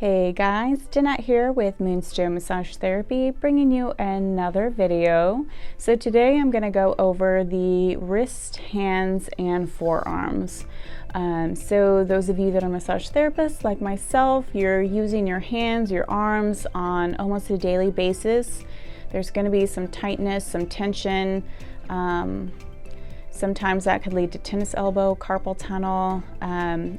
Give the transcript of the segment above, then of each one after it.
Hey guys, Danette here with Moonstone Massage Therapy, bringing you another video. So today I'm going to go over the wrist, hands, and forearms. So those of you that are massage therapists like myself, you're using your hands, your arms on almost a daily basis. There's going to be some tightness, some tension. Sometimes that could lead to tennis elbow, carpal tunnel.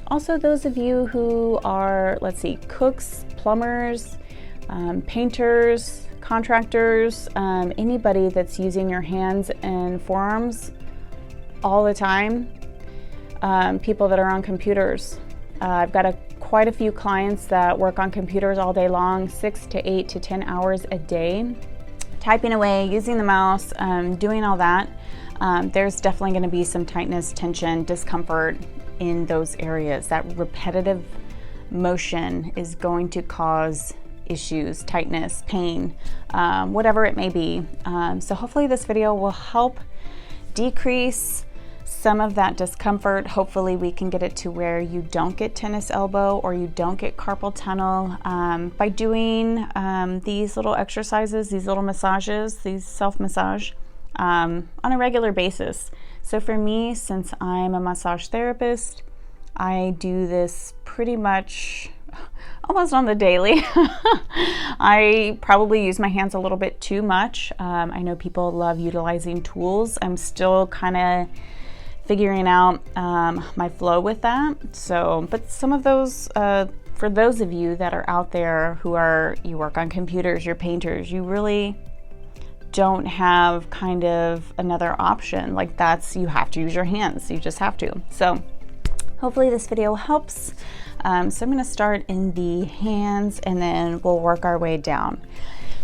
Also those of you who are, cooks, plumbers, painters, contractors, anybody that's using your hands and forearms all the time, people that are on computers. I've got quite a few clients that work on computers all day long, 6 to 8 to 10 hours a day, typing away, using the mouse, doing all that. There's definitely going to be some tightness, tension, discomfort in those areas. That repetitive motion is going to cause issues, tightness, pain, whatever it may be. So hopefully this video will help decrease some of that discomfort. Hopefully we can get it to where you don't get tennis elbow or you don't get carpal tunnel by doing these little exercises, these little massages, these self-massage on a regular basis. So for me, since I'm a massage therapist, I do this pretty much almost on the daily. I probably use my hands a little bit too much. I know people love utilizing tools. I'm still kind of figuring out my flow with that. So, but some of those, for those of you that are out there you work on computers, you're painters, you really don't have kind of another option. You have to use your hands. You just have to. So hopefully this video helps. So I'm going to start in the hands and then we'll work our way down.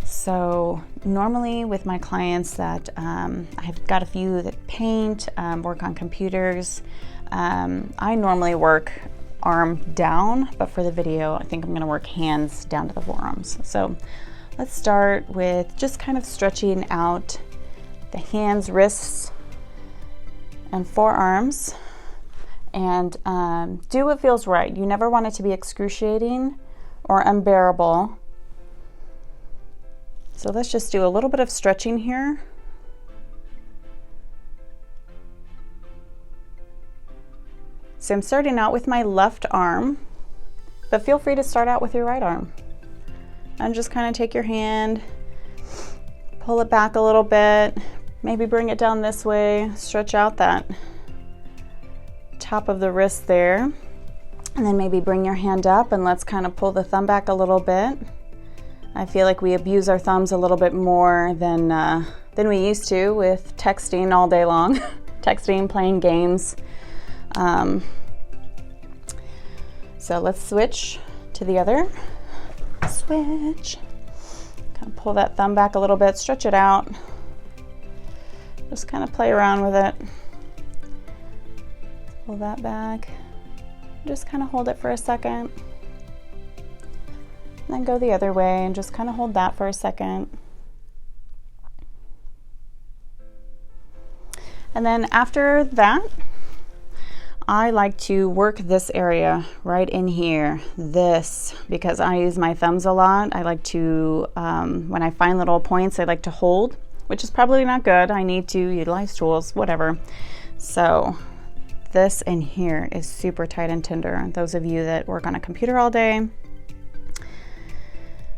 So normally with my clients that I've got a few that paint, work on computers, I normally work arm down, but for the video I think I'm going to work hands down to the forearms. So let's start with just kind of stretching out the hands, wrists, and forearms, and do what feels right. You never want it to be excruciating or unbearable. So let's just do a little bit of stretching here. So I'm starting out with my left arm, but feel free to start out with your right arm. And just kind of take your hand, pull it back a little bit, maybe bring it down this way, stretch out that top of the wrist there, and then maybe bring your hand up and let's kind of pull the thumb back a little bit. I feel like we abuse our thumbs a little bit more than we used to with texting all day long, texting, playing games. So let's switch to the other. Switch. Kind of pull that thumb back a little bit, stretch it out. Just kind of play around with it. Pull that back. Just kind of hold it for a second. Then go the other way and just kind of hold that for a second. And then after that, I like to work this area right in here, because I use my thumbs a lot. I like to, when I find little points, I like to hold, which is probably not good. I need to utilize tools, whatever. So this in here is super tight and tender. Those of you that work on a computer all day.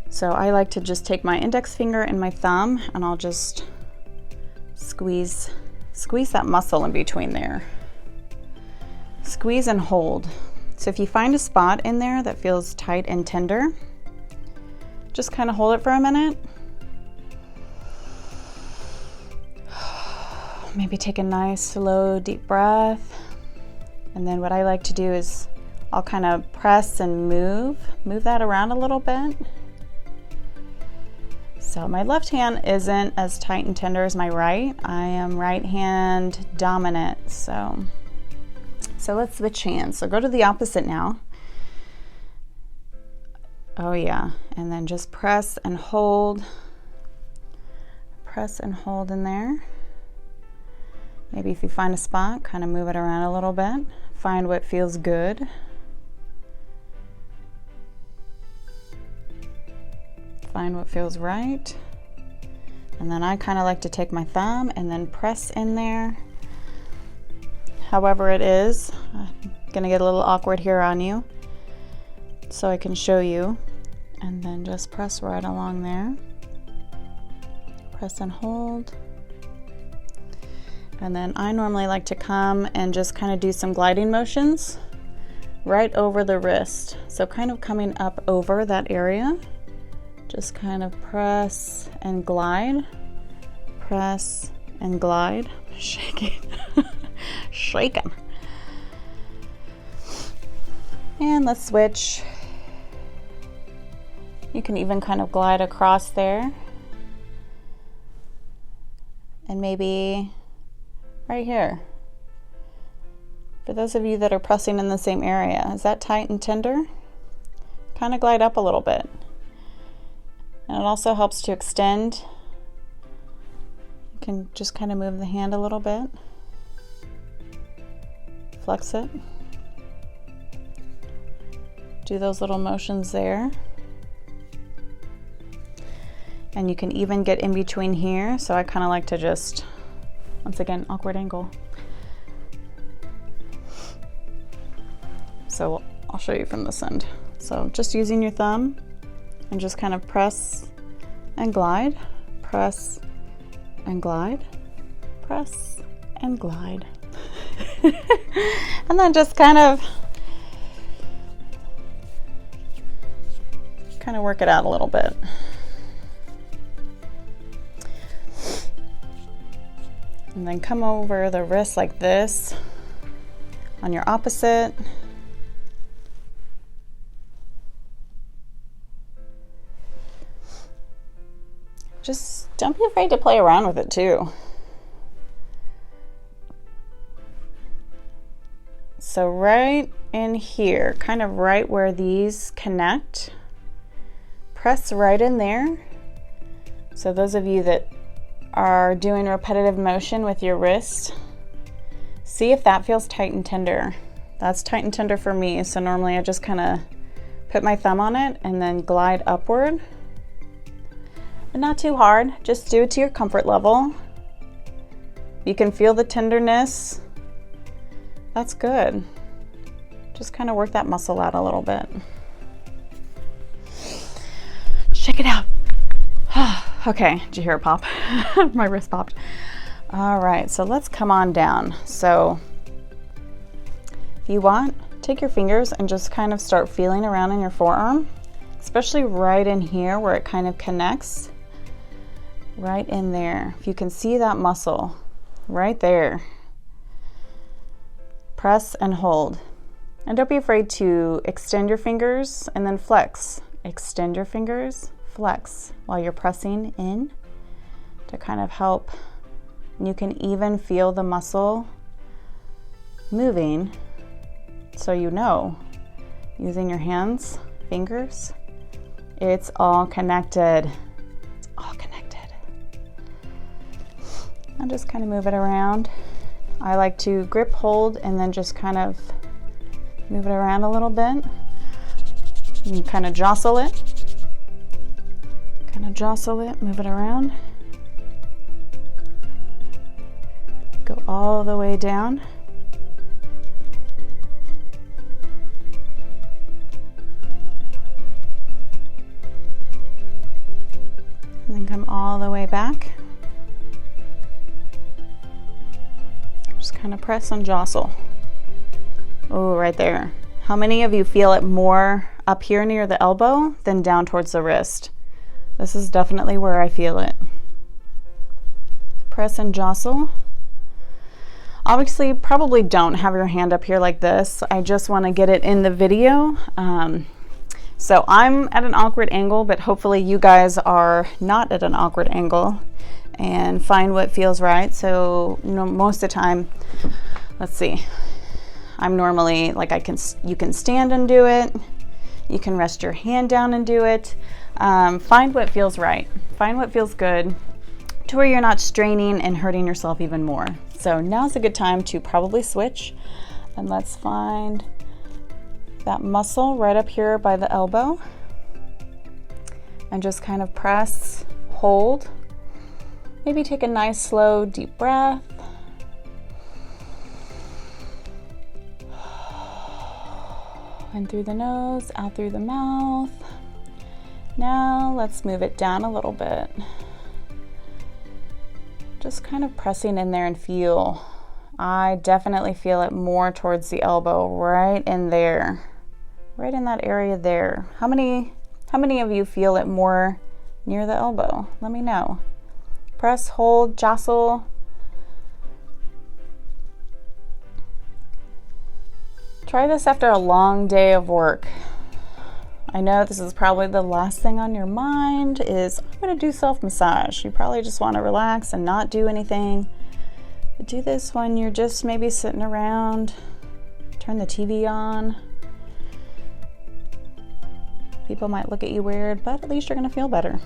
So I like to just take my index finger and my thumb and I'll just squeeze that muscle in between there. Squeeze and hold. So if you find a spot in there that feels tight and tender, just kind of hold it for a minute. Maybe take a nice, slow, deep breath. And then what I like to do is I'll kind of press and move that around a little bit. So my left hand isn't as tight and tender as my right. I am right hand dominant. So let's switch hands. So go to the opposite now. Oh yeah, and then just press and hold. Press and hold in there. Maybe if you find a spot, kind of move it around a little bit. Find what feels good. Find what feels right. And then I kind of like to take my thumb and then press in there. However it is, I'm gonna get a little awkward here on you, so I can show you. And then just press right along there. Press and hold. And then I normally like to come and just kind of do some gliding motions right over the wrist. So kind of coming up over that area. Just kind of press and glide. Press and glide. Shaking. Shaking. And let's switch. You can even kind of glide across there. And maybe right here. For those of you that are pressing in the same area, is that tight and tender? Kind of glide up a little bit. And it also helps to extend. You can just kind of move the hand a little bit. Flex it. Do those little motions there. And you can even get in between here. So I kind of like to just, once again, awkward angle. So I'll show you from this end. So just using your thumb and just kind of press and glide, press and glide, press and glide. And then just kind of work it out a little bit. And then come over the wrist like this on your opposite. Just don't be afraid to play around with it too. So right in here, kind of right where these connect, press right in there. So those of you that are doing repetitive motion with your wrist, see if that feels tight and tender. That's tight and tender for me. So normally I just kind of put my thumb on it and then glide upward. But not too hard, just do it to your comfort level. You can feel the tenderness. That's good. Just kind of work that muscle out a little bit. Shake it out. Okay, did you hear it pop? My wrist popped. All right, so let's come on down. So if you want, take your fingers and just kind of start feeling around in your forearm, especially right in here where it kind of connects. Right in there. If you can see that muscle right there. Press and hold. And don't be afraid to extend your fingers and then flex. Extend your fingers, flex while you're pressing in to kind of help. And you can even feel the muscle moving, so you know, using your hands, fingers, it's all connected. It's all connected. And just kind of move it around. I like to grip, hold, and then just kind of move it around a little bit. And kind of jostle it. Kind of jostle it, move it around. Go all the way down. And then come all the way back. Just kind of press and jostle. Oh, right there. How many of you feel it more up here near the elbow than down towards the wrist? This is definitely where I feel it. Press and jostle. Obviously, probably don't have your hand up here like this. I just want to get it in the video. So I'm at an awkward angle, but hopefully you guys are not at an awkward angle and find what feels right. So, you know, most of the time, let's see, I'm normally like you can stand and do it. You can rest your hand down and do it. Find what feels right. Find what feels good to where you're not straining and hurting yourself even more. So now's a good time to probably switch, and let's find that muscle right up here by the elbow. and just kind of press, hold. Maybe take a nice slow deep breath. In through the nose, out through the mouth. Now let's move it down a little bit. Just kind of pressing in there and feel. I definitely feel it more towards the elbow, right in there. Right in that area there. How many of you feel it more near the elbow? Let me know. Press, hold, jostle. Try this after a long day of work. I know this is probably the last thing on your mind is, I'm gonna do self-massage. You probably just wanna relax and not do anything. But do this when you're just maybe sitting around, turn the TV on. People might look at you weird, but at least you're gonna feel better.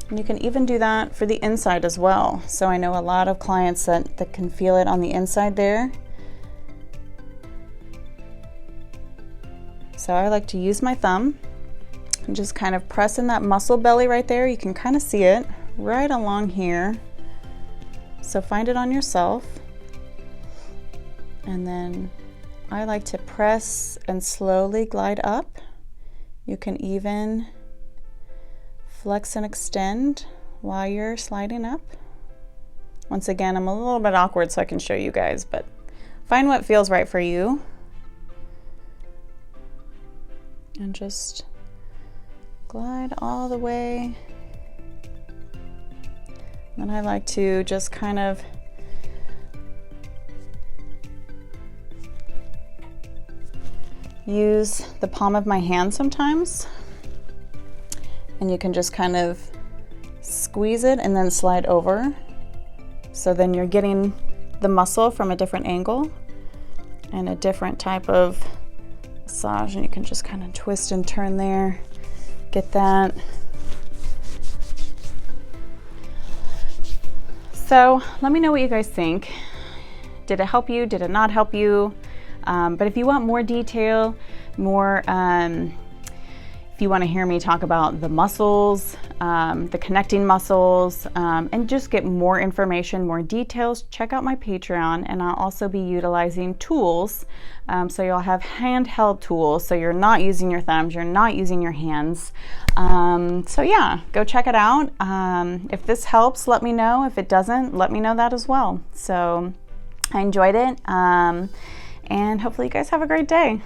And you can even do that for the inside as well. So I know a lot of clients that can feel it on the inside there. So I like to use my thumb and just kind of press in that muscle belly right there. You can kind of see it right along here. So find it on yourself. And then I like to press and slowly glide up. You can even flex and extend while you're sliding up. Once again, I'm a little bit awkward so I can show you guys, but find what feels right for you. And just glide all the way. Then I like to just kind of use the palm of my hand sometimes. And you can just kind of squeeze it and then slide over. So then you're getting the muscle from a different angle and a different type of massage, and you can just kind of twist and turn there. Get that. So let me know what you guys think. Did it help you? Did it not help you? But if you want more detail, more if you want to hear me talk about the muscles, the connecting muscles, and just get more information, more details, check out my Patreon, and I'll also be utilizing tools. So you'll have handheld tools, so you're not using your thumbs, you're not using your hands. So yeah, go check it out. If this helps, let me know. If it doesn't, let me know that as well. So I enjoyed it, and hopefully you guys have a great day.